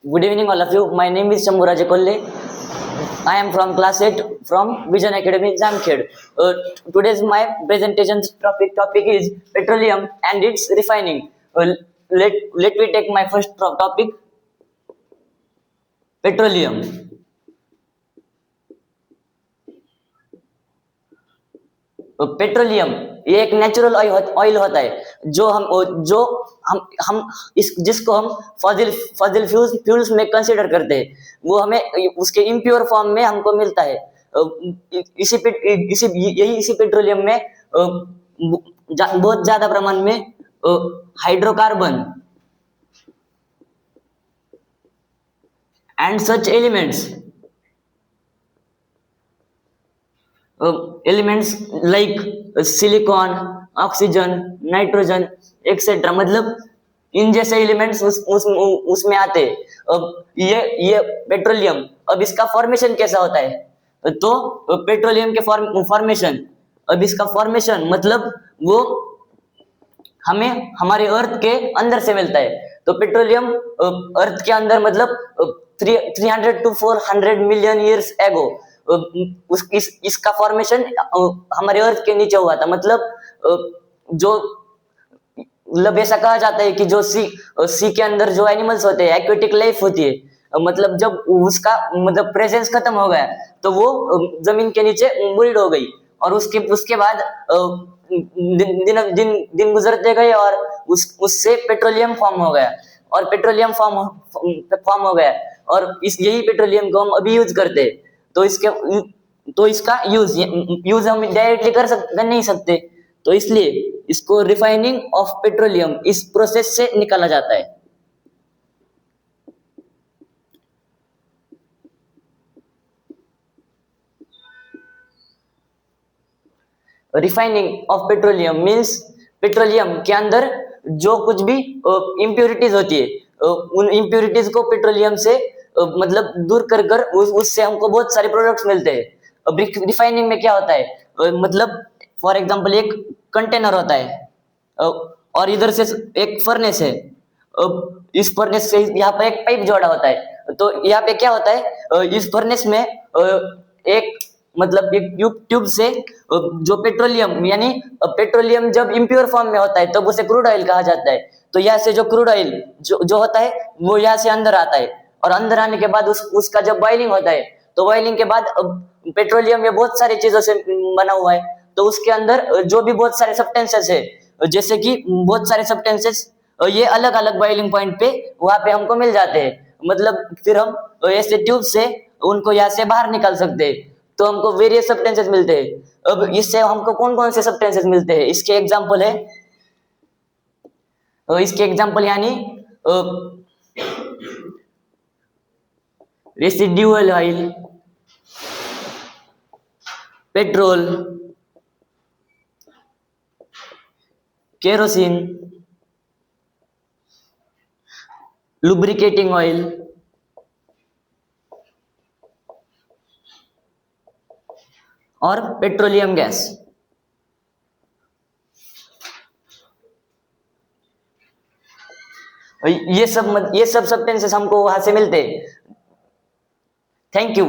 Good evening, all of you. My name is Shambhuraj Kolle. I am from class 8 from Vision Academy, Jamkhed. Today's my presentation topic is petroleum and its refining. Let me take my first topic, petroleum. Petroleum ये एक natural oil होता है जो हम इस जिसको हम fossil fuels में कंसीडर करते हैं, वो हमें उसके इम्प्योर फॉर्म में हमको मिलता है। इसी पेट्रोलियम में बहुत ज्यादा प्रमाण में hydrocarbon and such elements like silicon, oxygen, nitrogen etcetera, मतलब इन जैसे एलिमेंट्स उसमें आते हैं। अब ये पेट्रोलियम, अब इसका फॉर्मेशन कैसा होता है? तो पेट्रोलियम के फॉर्मेशन, अब इसका फॉर्मेशन मतलब वो हमें हमारे अर्थ के अंदर से मिलता है। तो पेट्रोलियम अर्थ के अंदर मतलब 300 to 400 मिलियन ईयर्स एगो इसका फॉर्मेशन हमारे अर्थ के नीचे हुआ था। मतलब जो मतलब ऐसा कहा जाता है कि जो सी के अंदर जो एनिमल्स होते हैं, एक्वेटिक लाइफ होती है, मतलब जब उसका मतलब प्रेजेंस खत्म हो गया तो वो जमीन के नीचे बुरिड हो गई, और उसके बाद दिन गुजरते गए और उससे पेट्रोलियम फॉर्म हो गया, और पेट्रोलियम फॉर्म हो गया, और यही पेट्रोलियम को हम अभी यूज करते हैं। तो इसका यूज हम डायरेक्टली कर नहीं सकते, तो इसलिए इसको रिफाइनिंग ऑफ पेट्रोलियम इस प्रोसेस से निकाला जाता है। Refining of petroleum means petroleum के अंदर जो कुछ भी इम्प्योरिटीज होती है, उन इम्प्योरिटीज को पेट्रोलियम से मतलब दूर कर उससे हमको बहुत सारे प्रोडक्ट्स मिलते हैं। अब रिफाइनिंग में क्या होता है, मतलब फॉर एग्जांपल एक कंटेनर होता है और इधर से एक फर्नेस है। अब इस फर्नेस से यहाँ पर एक पाइप जोड़ा होता है। तो यहाँ पे क्या होता है, इस फर्नेस में एक मतलब एक ट्यूब से जो पेट्रोलियम, यानी पेट्रोलियम जब इम्प्योर फॉर्म में होता है तब उसे क्रूड ऑयल कहा जाता है। तो यहाँ से जो क्रूड ऑयल जो होता है वो यहाँ से अंदर आता है, और अंदर आने के बाद उसका जब बॉइलिंग होता है, तो बॉइलिंग के बाद पेट्रोलियम ये बहुत सारी चीजों से बना हुआ है। तो उसके अंदर जो भी बहुत सारे सब्सटेंसेस है, जैसे कि बहुत सारे सब्सटेंसेस ये अलग अलग बॉइलिंग पॉइंट पे वहां पे हमको मिल जाते हैं। मतलब फिर हम ऐसे ट्यूब से उनको यहाँ से बाहर निकाल सकते हैं, तो हमको वेरियस सब्सटेंसेस मिलते हैं। अब इससे हमको कौन कौन से सब्सटेंसेस मिलते हैं, इसके एग्जांपल है, इसके एग्जांपल यानी residual oil, petrol, kerosene, lubricating oil, और पेट्रोलियम गैस। ये सब सब्सटेंसेस हमको वहां से मिलते हैं। Thank you.